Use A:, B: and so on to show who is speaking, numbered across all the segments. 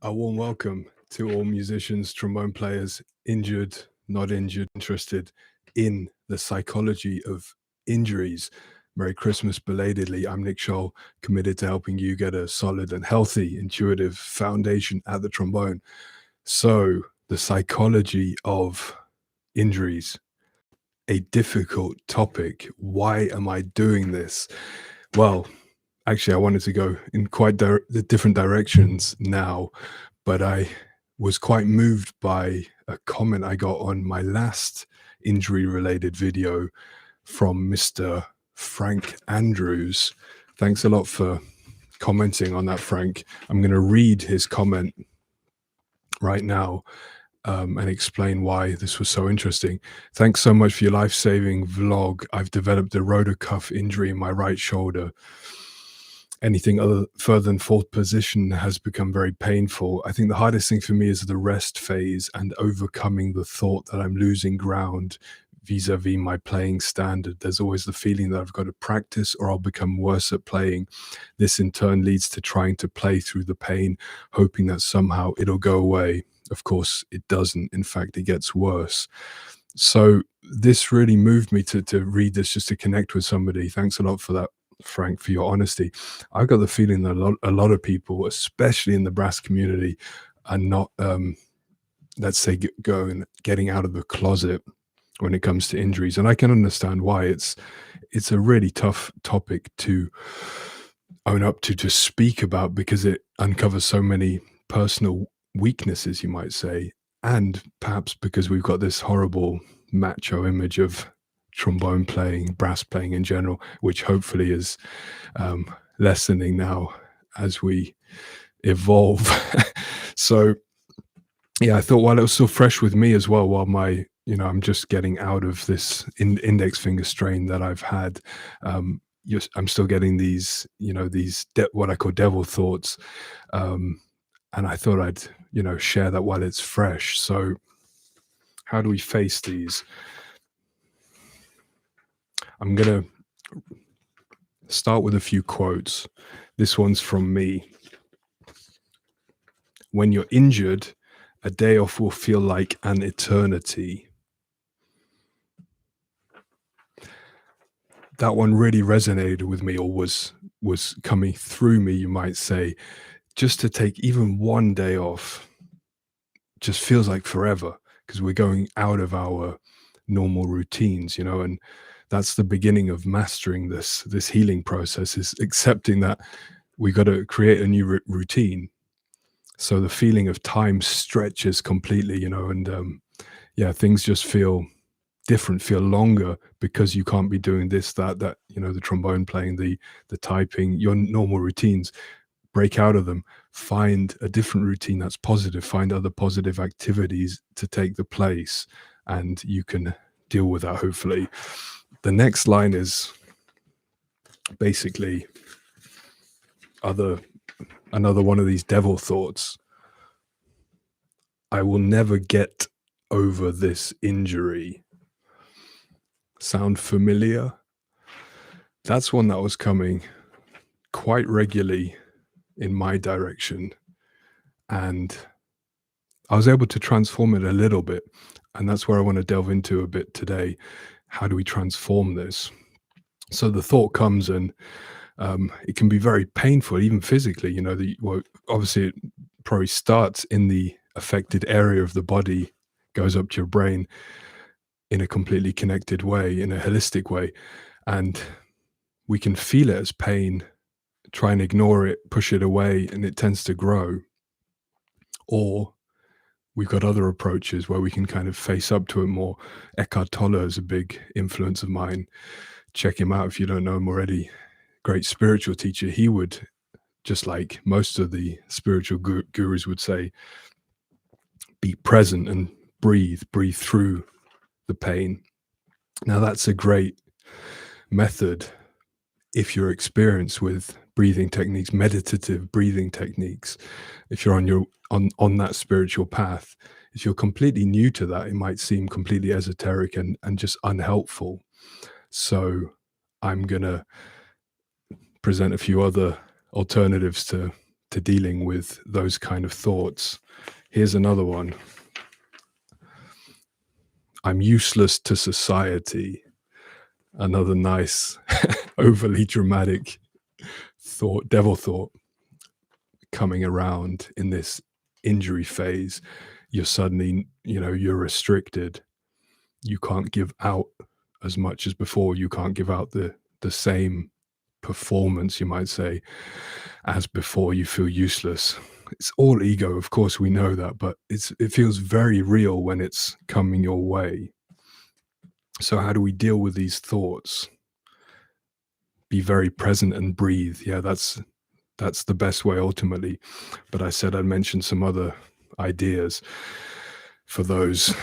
A: A warm welcome to all musicians, trombone players, injured, not injured, interested in the psychology of injuries. Merry Christmas belatedly. I'm Nick Scholl, committed to helping you get a solid and healthy, intuitive foundation at the trombone. So, the psychology of injuries, a difficult topic. Why am I doing this? Well, actually, I wanted to go in quite different directions now, but I was quite moved by a comment I got on my last injury-related video from Mr. Frank Andrews. Thanks a lot for commenting on that, Frank. I'm going to read his comment right now and explain why this was so interesting. Thanks so much for your life-saving vlog. I've developed a rotor cuff injury in my right shoulder. Anything other further than fourth position has become very painful. I think the hardest thing for me is the rest phase and overcoming the thought that I'm losing ground vis-a-vis my playing standard. There's always the feeling that I've got to practice or I'll become worse at playing. This in turn leads to trying to play through the pain, hoping that somehow it'll go away. Of course, it doesn't. In fact, it gets worse. So this really moved me to read this, just to connect with somebody. Thanks a lot for that, Frank, for your honesty. I've got the feeling that a lot of people, especially in the brass community, are not, let's say, getting out of the closet when it comes to injuries. And I can understand why. It's a really tough topic to own up to speak about, because it uncovers so many personal weaknesses, you might say, and perhaps because we've got this horrible macho image of trombone playing, brass playing in general, which hopefully is lessening now as we evolve. So yeah, I thought while it was still fresh with me as well, while I'm just getting out of this index finger strain that I've had, I'm still getting these, what I call devil thoughts. And I thought I'd, share that while it's fresh. So how do we face these? I'm going to start with a few quotes. This one's from me. When you're injured, a day off will feel like an eternity. That one really resonated with me, or was coming through me, you might say. Just to take even one day off just feels like forever, because we're going out of our normal routines, and that's the beginning of mastering this healing process, is accepting that we got to create a new routine. So the feeling of time stretches completely, and things just feel different, feel longer, because you can't be doing this, that, the trombone playing, the typing, your normal routines. Break out of them, find a different routine that's positive, find other positive activities to take the place, and you can deal with that, hopefully. The next line is basically another one of these devil thoughts. I will never get over this injury. Sound familiar? That's one that was coming quite regularly in my direction, and I was able to transform it a little bit, and that's where I want to delve into a bit today. How do we transform this? So the thought comes, and it can be very painful, even physically. Obviously it probably starts in the affected area of the body, goes up to your brain in a completely connected way, in a holistic way, and we can feel it as pain, try and ignore it, push it away, and it tends to grow. Or we've got other approaches where we can kind of face up to it more. Eckhart Tolle is a big influence of mine. Check him out if you don't know him already. Great spiritual teacher. He would, just like most of the spiritual gurus would say, be present and breathe through the pain. Now that's a great method if you're experienced with breathing techniques, meditative breathing techniques, if you're on that spiritual path. If you're completely new to that, it might seem completely esoteric and just unhelpful. So I'm gonna present a few other alternatives to to dealing with those kind of thoughts. Here's another one. I'm useless to society. Another nice, overly dramatic thought, devil thought coming around in this injury phase. You're suddenly, you're restricted. You can't give out as much as before. You can't give out the same performance, you might say, as before. You feel useless. It's all ego, of course, we know that, but it feels very real when it's coming your way. So how do we deal with these thoughts? Be very present and breathe. Yeah, that's the best way ultimately. But I said I'd mention some other ideas for those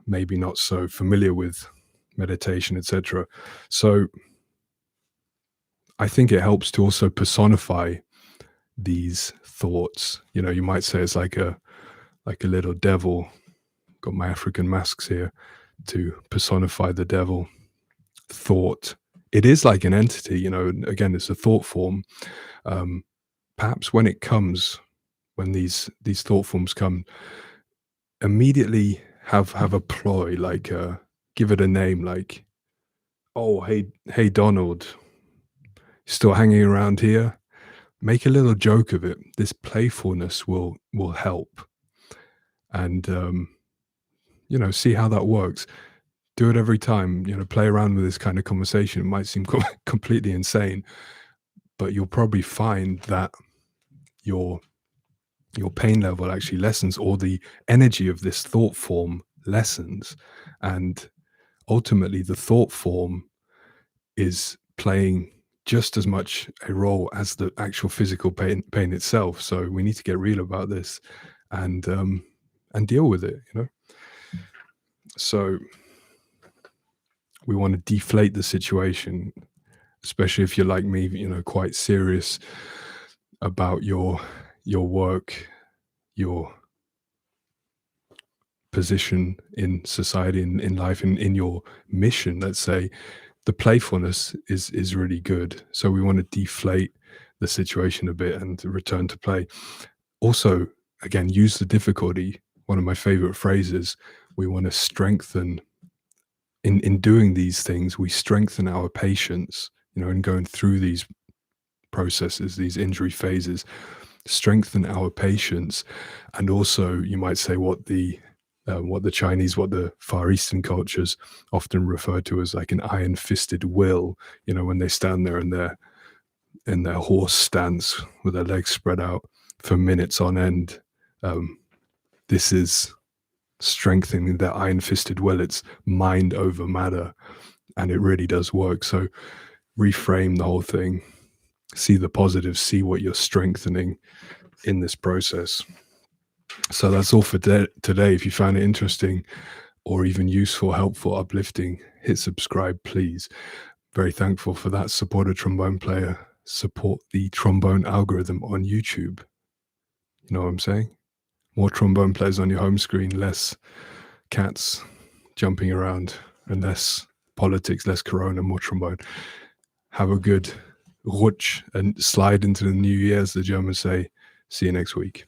A: maybe not so familiar with meditation, etc. So I think it helps to also personify these thoughts. You might say it's like a little devil. Got my African masks here to personify the devil thought. It is like an entity, again, it's a thought form. Perhaps when these thought forms come, immediately have a ploy, like give it a name, like, oh, hey Donald, still hanging around here? Make a little joke of it. This playfulness will help. And see how that works. Do it every time. Play around with this kind of conversation. It might seem completely insane, but you'll probably find that your pain level actually lessens, or the energy of this thought form lessens, and ultimately the thought form is playing just as much a role as the actual physical pain itself. So we need to get real about this and deal with it. So we want to deflate the situation, especially if you're like me, quite serious about your work, your position in society, in life, in your mission. Let's say the playfulness is really good. So we want to deflate the situation a bit and return to play. Also, again, use the difficulty. One of my favorite phrases, we want to strengthen in doing these things. We strengthen our patience, in going through these processes, these injury phases, strengthen our patience. And also, you might say what the Chinese, what the Far Eastern cultures often refer to as like an iron-fisted will, when they stand there in their horse stance with their legs spread out for minutes on end. This is strengthening their iron-fisted will. It's mind over matter, and it really does work. So reframe the whole thing, see the positives, see what you're strengthening in this process. So that's all for today. If you found it interesting or even useful, helpful, uplifting, hit subscribe, please. Very thankful for that. Support a trombone player. Support the trombone algorithm on YouTube. You know what I'm saying? More trombone players on your home screen, less cats jumping around, and less politics, less corona, more trombone. Have a good rutsch and slide into the new year, as the Germans say. See you next week.